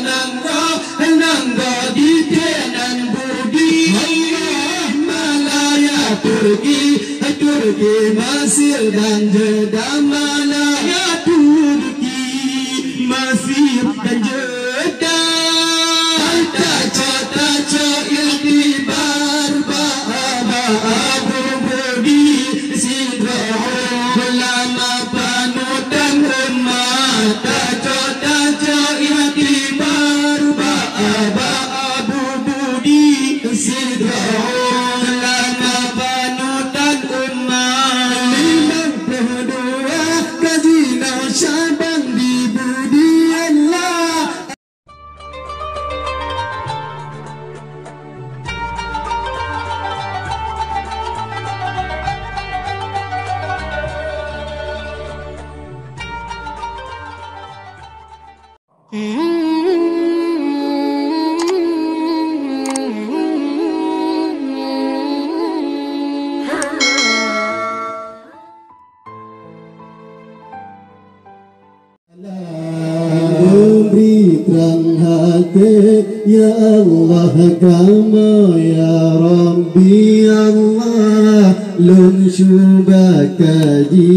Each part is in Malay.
nangga nangga di tenan budi Allah Malaya Turki Mesir dan Jeddah Malaya Turki Mesir dan Jeddah taca iktibar Abu Budi Sidra'u ulama panutan umat taca iktibar Abu Budi Sidra'u ulama panutan umat 52 Kazina Syaban di Budi Allah. Berikan hati ya Allah kama ya Rabbi Allah lun syubah kaji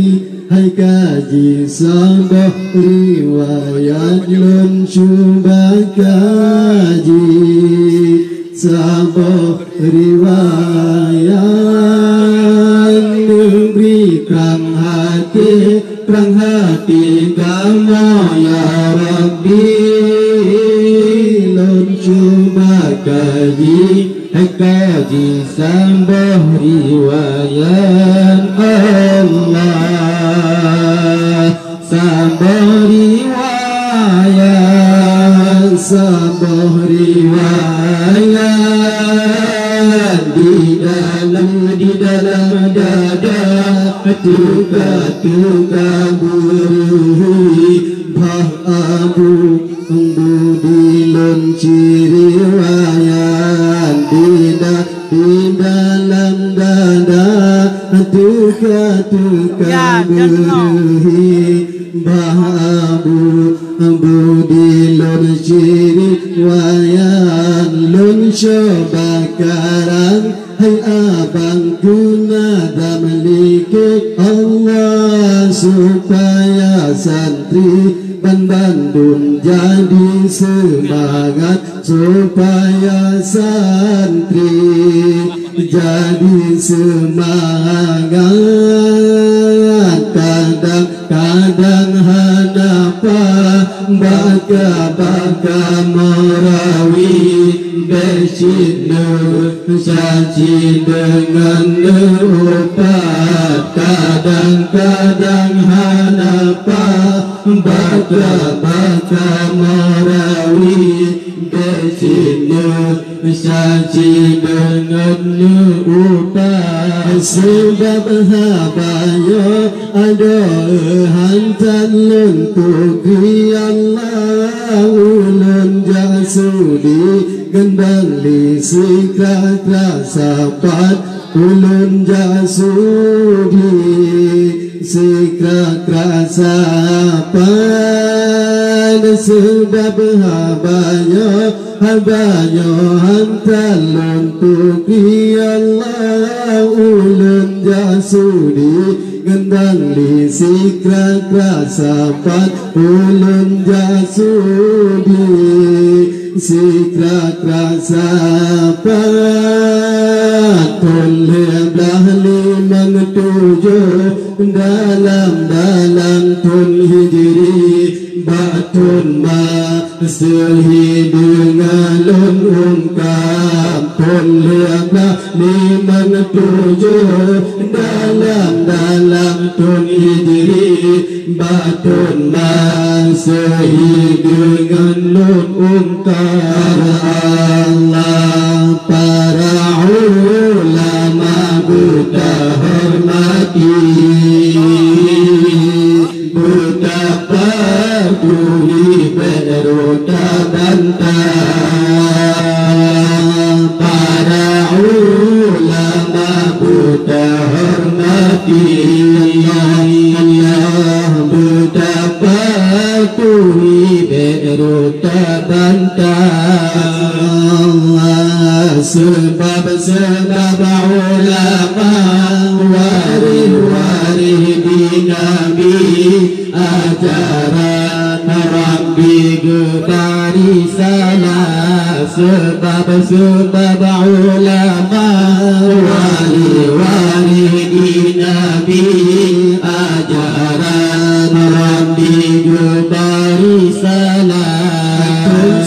hai kaji sabah riwayat lun syubah kaji sabah riwayat berikan hati perang hati kamu ya Rabbi lun cuba kaji kaji sambah riwayat Allah sambah riwayat di dalam dada tuka buri bah abu budi lun ciri riwayat di dalam dada tuka buri bah abu budi lun ciri riwayat lun coba karang hai abang guna damliki Allah supaya santri Bandung jadi semangat supaya santri jadi semangat kadang-kadang hanapa baka merawi bersinu saji dengan obat kadang-kadang hanapa baka merawi bersinu saji dengan obat sebab habayo ada hantan luntuk Allah ulun jasudi gendang lisi kata sapat ulun jasudi sikra sapat sebab habayo hantan luntuk Allah ulun jasudi gendang lisi kata sapat ulun jasudi sikra sapat toleh belah 57 dalam tun hijri batun maselhi dengan lun ungkap toleh belah 57 dalam tun hijri batun maselhi dengan lun ungkap Allah para ulama Buddha hormati betapa budi berota bantah para ulama Buddha hormati Allah betapa budi berbantah. Sebab ulama waris di Nabi, ajaran Rabbi barisalah. Sebab ulama waris di Nabi, ajaran Rabbi barisalah.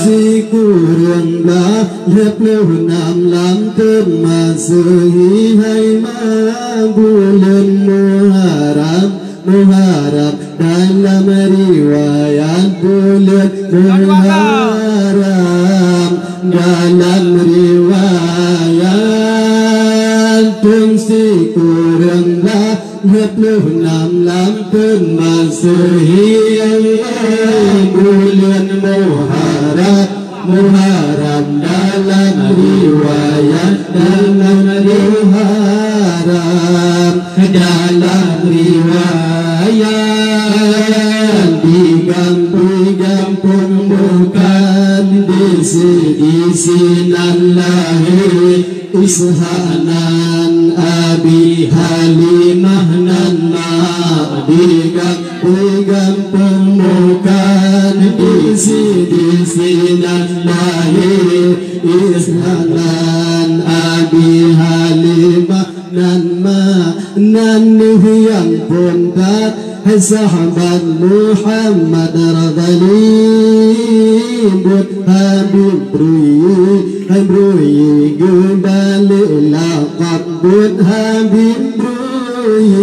Si kurang lah lep enam lam termasuki hai bulan Muharram dalam riwayat bulan Muharram, dalam riwayat si kurang lah lep enam lam termasuki bulan Muharram, dalam riwayat digampung bukan isinan lahir Ishanan Abi Halimah nan mak. Digampung bukan isinan lahir Ishanan Abi Halimah nan mak. Nan yang pun tak sahabat Muhammad radhiyallahu buat Habib Brui kembali laqab buat Habib Brui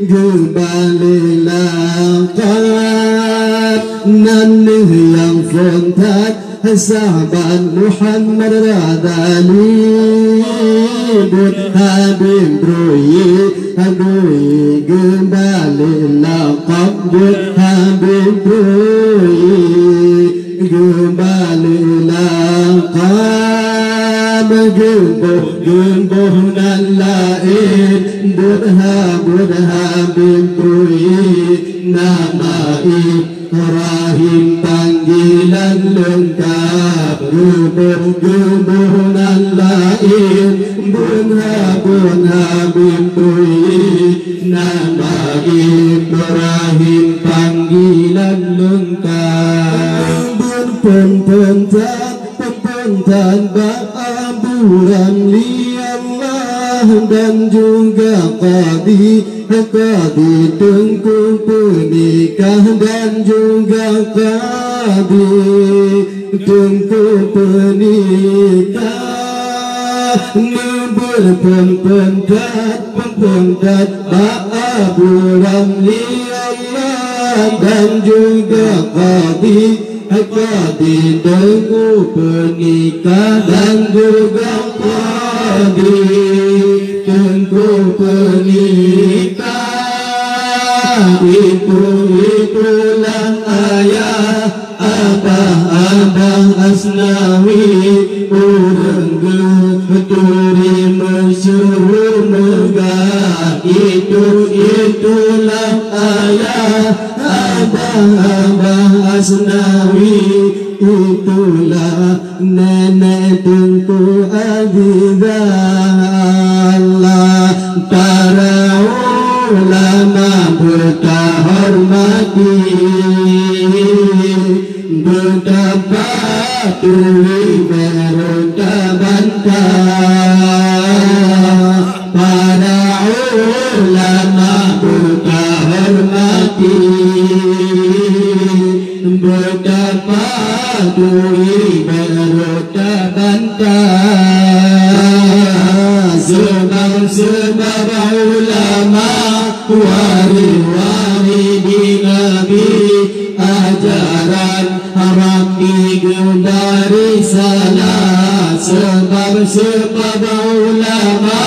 kembali laqab. Nan yang fontat sahabat Muhammad radhiyallahu buat Habib Brui kembali laqab buat Habib Brui kembali laqab. Gembuh nan lain buat Habib Brui, nama Ibrahim panggilan lengkap. Gembuh nan lain buat Habib Brui, nama Ibrahim panggilan lengkap. Pentan Abu Ramli Allah dan juga Qadi Tengku Pernikah dan juga Qadi Tengku Pernikah. Pentat Abu Ramli Allah dan juga Qadi Tengku Pernikah dan juga Qadi Tengku Pernikah. Itulah ayah abah Asnawi urang geturi masyhur megah. Itulah ayah abah Asnawi, itulah nenek Tengku Abidallah. Para ulama berhormati, betapa tuli beronta bantah. Para ulama berhormati, betapa tuli beronta bantah. Sebab ulama waris di Nabi, ajaran Rabbi barisalah. Sebab ulama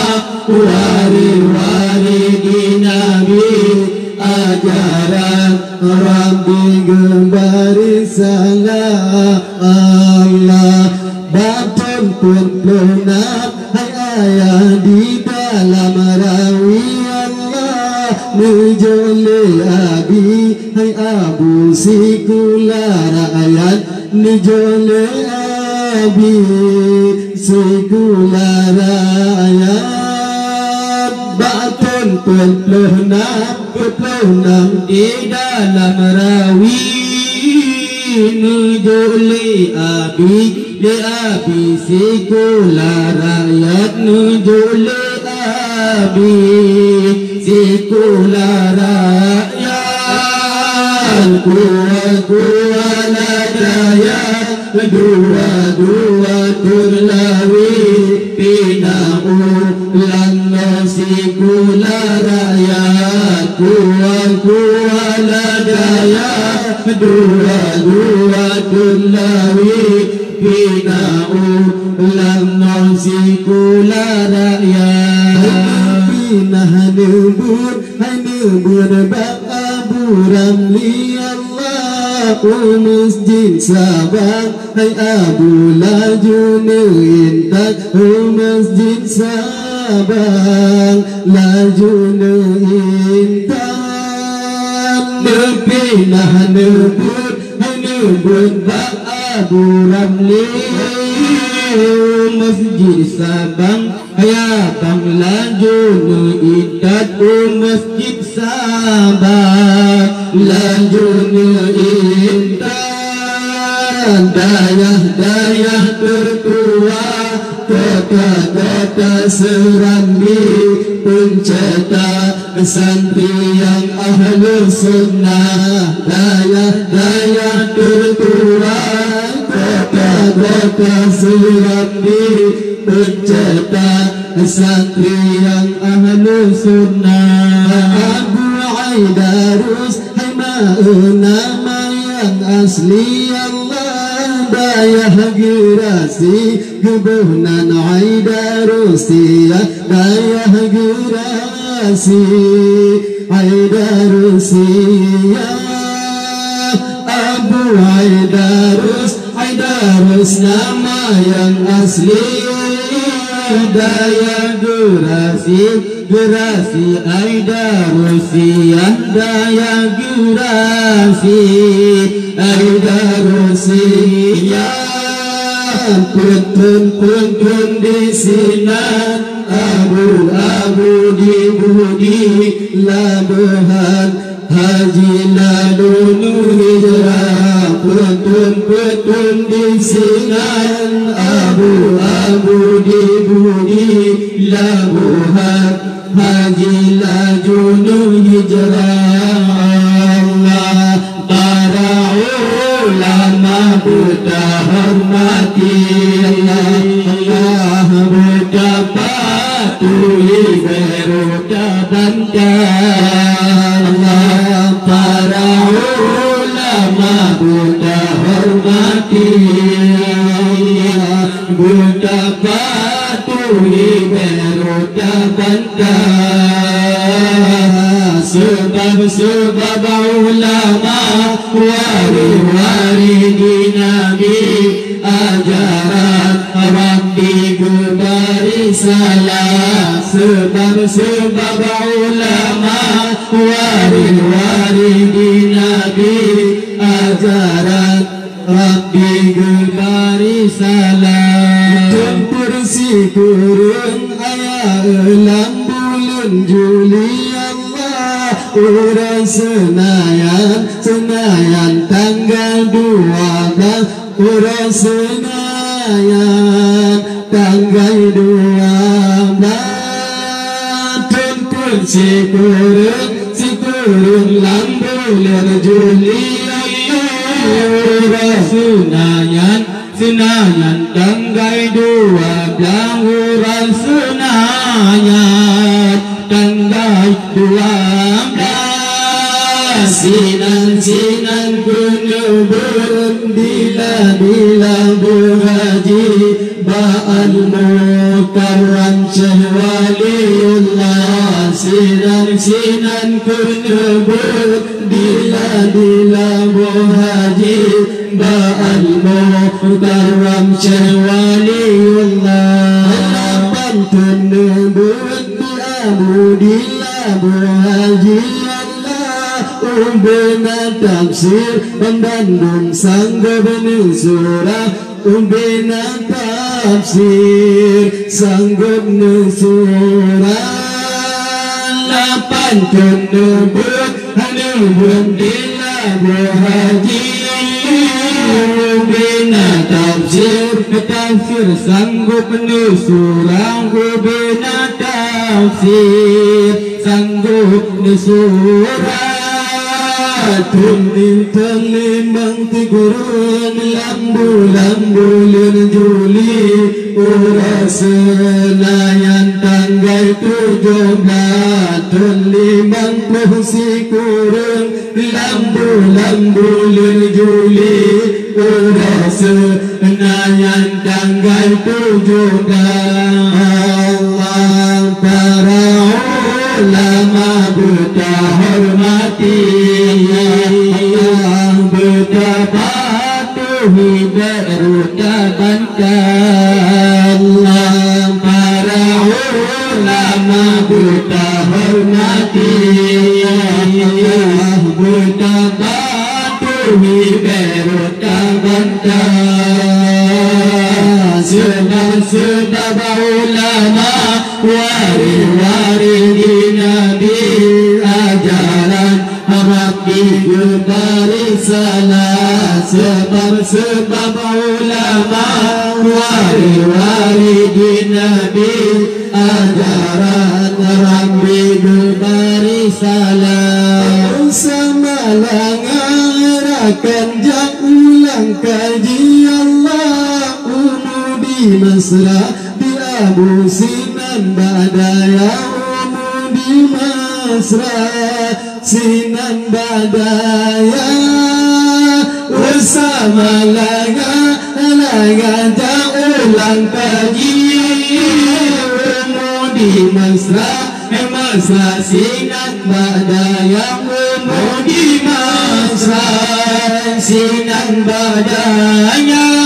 waris di Nabi, ajaran Rabbi barisalah. Allah batun pun lunak hai ayah di dalam rawi Allah mujoli abi hai abu sikula rakyat nijole abi sikula rakyat batun puluh enam di dalam rawi nujuli abi di abi sikula rakyat nujuli abi sikula rakyat kuwa ladaya dua turlawi pinau langa sikula rakyat kuwa ladaya dua turlawi pinau langa sikula rakyat pinah nubur hai nubur bab Abu Ramli Allah masjid Sabang hai Abu laju intak masjid Sabang laju intak nepinah nubur hai nubur bab Abu Ramli masjid Sabang ya bang laju intak masjid Sabang laju intak dayah tertua kota Serambi pencetak santri yang ahlu sunnah dayah tertua kota Serambi pencetak santri yang ahlu sunnah Abu Aidarus hai nama yang asli Allah dayah gerasi kebunan Aidarusia dayah gerasi Aidarusia Abu Aidarus nama yang asli daya gerasi Aidarusia daya gerasi Aidarusia pun di sinan abu di budi labuhan haji lalu hijrah pun di sinan abu di budi labuhan haji lalu hijrah Allah para ulama Buddha hormati Allah Buddha patuhi beruta bantar Allah para ulama Buddha hormati Buddha patuhi beruta bantar sebab ulama wari di Nabi ajaran Rabbi gebari salah sebab ulama wari di Nabi ajaran Rabbi gebari salah tempur si kurun ayah elang bulan Juli Allah urang senayan tanggal 12 urang senayan tanggal 12 tempur si kurun lang bulan Juli urang senayan tanggal 12 urang senayan tanggal 12 sinan kunubur bila berhaji ba'al mukarram waliullah sinan kunubur bila berhaji ba'al mukarram waliullah pantun nubur bi'amudillah berhaji Umbena tafsir Bandung sanggup nusurah Umbena tafsir sanggup nusurah Lapan kunubut Hanubun dilabu haji Umbena tafsir Tafsir sanggup nusurah Umbena tafsir sanggup nusurah Tulim tigurun lambu juli Uras senayan tanggal 17 Tulimang sikurun lambu juli Uras senayan tanggal 17 Allah para ulama buta hormati betapa patuhi berutabankan para ulama buta hormati betapa patuhi berutabankan sebab ulama wari-wari di Nabi ajaran Rabbi dari salah sebab ulama wari-wari di Nabi ajaran Rabbi dari salah sama langarakan jak ulang kaji Allah di Mesra di Abu Sinan Badaya di Mesra Sinan Badaya bersama laga ulang kaji di Mesra Sinan Badaya di Mesra Sinan Badaya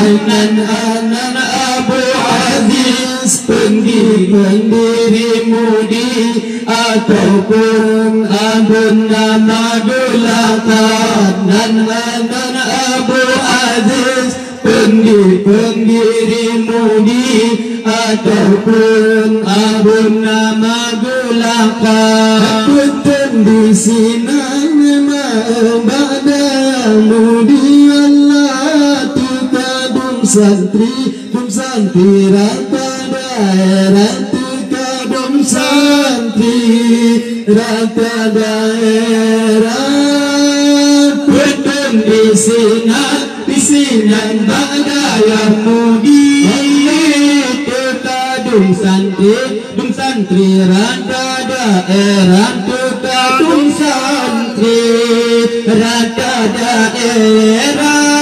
Anan Abu Aziz pendiri mudi ataupun abun nama dulakan Anan Abu Aziz pendiri mudi ataupun abun nama dulakan Betul di sini memang badan mudi Allah santri rata daerah tukadum santri rata daerah betul di sinan badaya mudi tukadum santri rata daerah tukadum santri rata daerah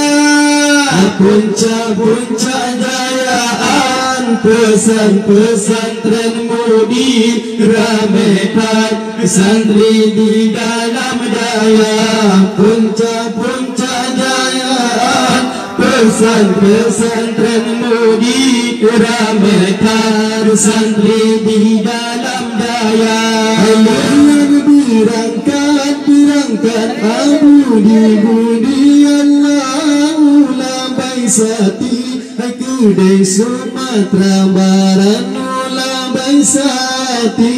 punca jayaan pesantren mudi ramekan santri di dalam daya punca jayaan pesantren mudi ramekan santri di dalam daya yang dirangkat abu di budi Allah Sati kedai Sumatera Barat Nula Baisati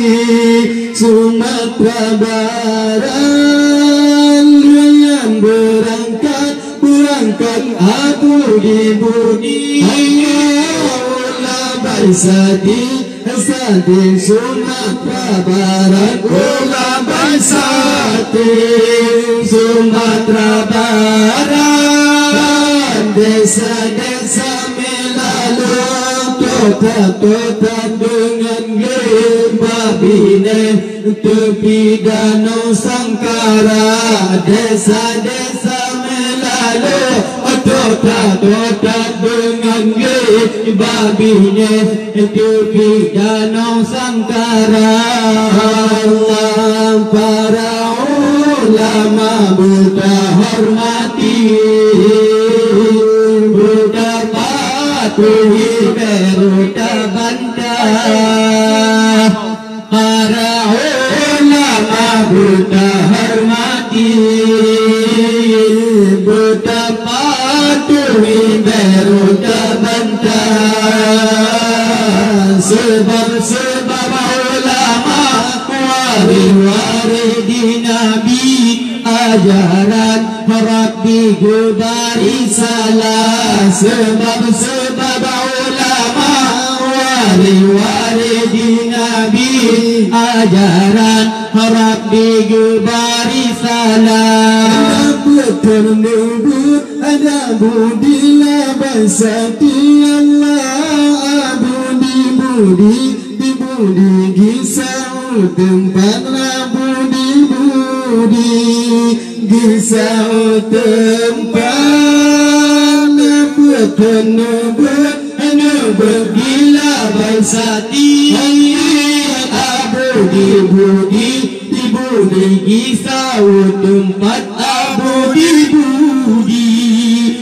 Sumatera Barat yang berangkat Abu di budi Nula Baisati Sumatera Barat Nula Baisati Sumatera Barat desa-desa melalu kota-kota dengan lembah bine tepi danau Sangkara desa-desa melalu kota-kota dengan lembah bine tepi danau Sangkara Allah para ulama buta hormati Tuhi beruta bantah para ulama buta hormat patuhi beru terbentang. Sebab ulama wari-wari Nabi, ajaran Rabbi gubari salah. Sebab ulama wari-wari Nabi, ajaran Rabbi gubari salah. Ternubur ada budilah basati Allah, budi gisau tempat budi gisau tempat ternubur gila basati budi gisau tempat budi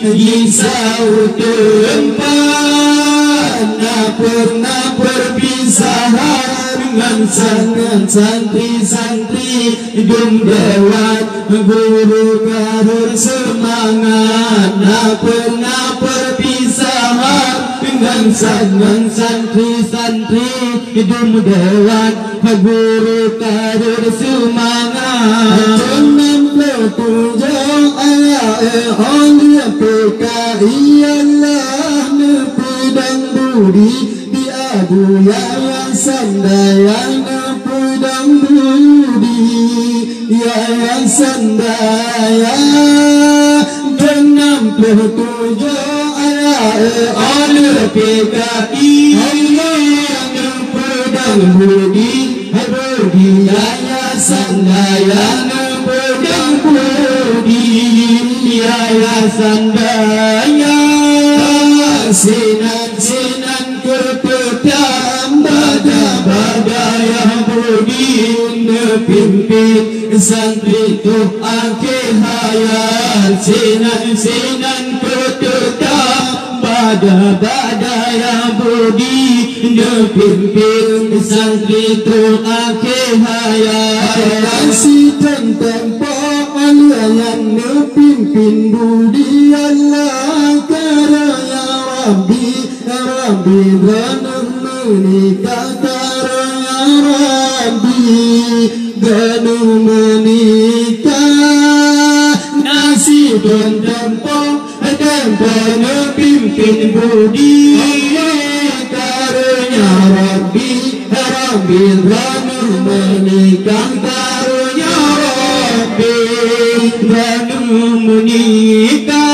gisau tempat. Tak pernah perpisahan dengan santri-santri hidung lewat guru karun semangat. Tak pernah perpisahan dengan santri-santri hidung lewat guru karun semangat. 67 ayat oleh PKI Allah nepedang budi di Abu Yayasan Daya nepedang budi Yayasan Daya. 67 ayat oleh PKI Allah nepedang budi Yayasan Daya nepedang budi Yayasan Daya. Sinan kepetam badaya budi pimpin santri tu akhir hayat. Sinan kepetam badaya budi pimpin santri tu akhir hayat. Sitan tempat alian pimpin budi Allah karya Rabbi ganum menikah karya Rabbi ganum menikah. Nasi dan tempoh pimpin budi karya Rabbi ganum menikah karya Rabbi ganum menikah.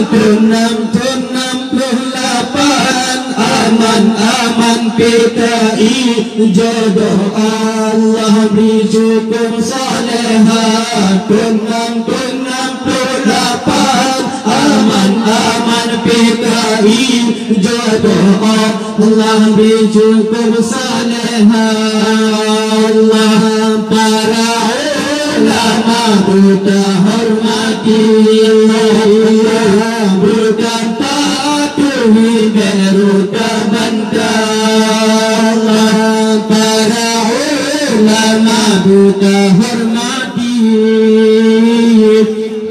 68 aman PKI jodoh Allah beri cukup salehat. 68 aman PKI jodoh Allah beri cukup salehat. Allah para ulama kita hormati, bukan patuhi beru terbentang. Para ulama kita hormati,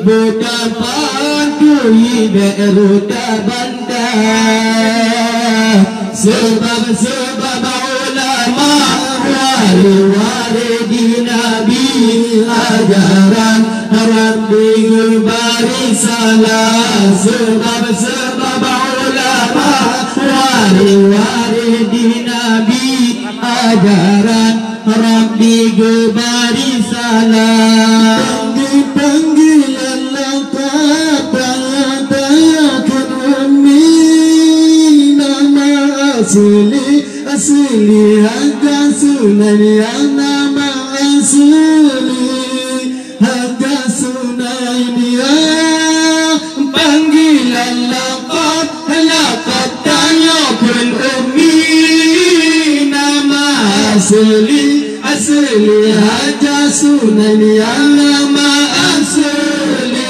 bukan patuhi beru terbentang. Sebab ulama wari-wari Nabi, ajaran Rabbi gubari salah. Sebab ulama wari-wari Nabi, ajaran Rabbi gubari salah. Panggilan lengkap daya kerumi, nama asli harga sunan yang nama asli harga sunan yang. Panggilan lengkap daya kerumi, nama asli harga sunan yang nama asli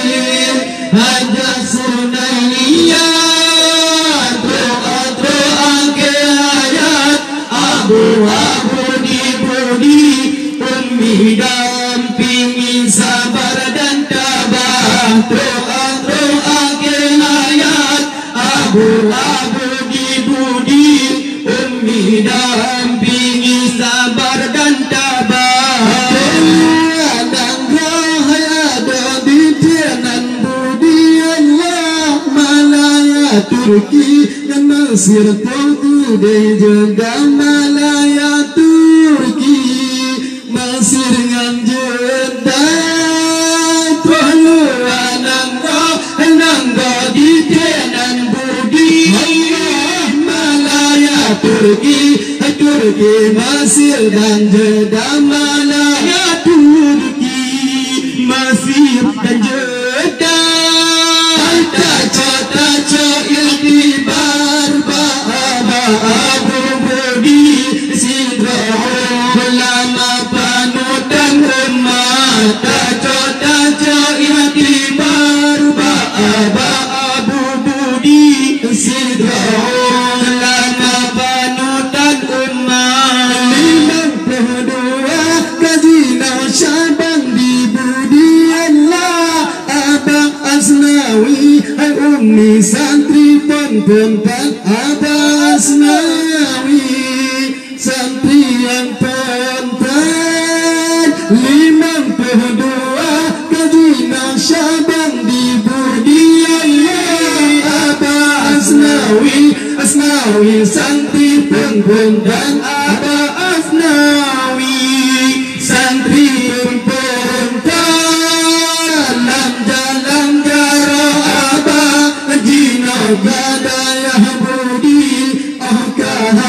harga sunan yang. Budi ummi dampingi sabar dan tabah. Doa didampingi sabar dan tabah. Dan rahai ada di tianan budi Allah Malaya Turki dan Mesir tentu di juga Malaya Turki Mesir dengan Jeddah Tuhan nangga di tianan budi Allah Malaya Turki Mesir dan Jeddah Malaya Turki Mesir dan Jeddah Taca iktibar Abu Budi Sidra'u ulama panutan umat Taca iktibar Abu Budi Sidra'u ulama panutan umat 52 gaji Syaban di budi Allah Abang Asnawi Umi santri pembentak Abang Asnawi santri yang pentas 52 gaji Syaban di budi Allah Abang Asnawi santri pembentak Abang Asnawi santri dalam jalan jarah abah jina gadayah budi ahkah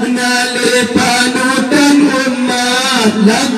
nale panutan umat lam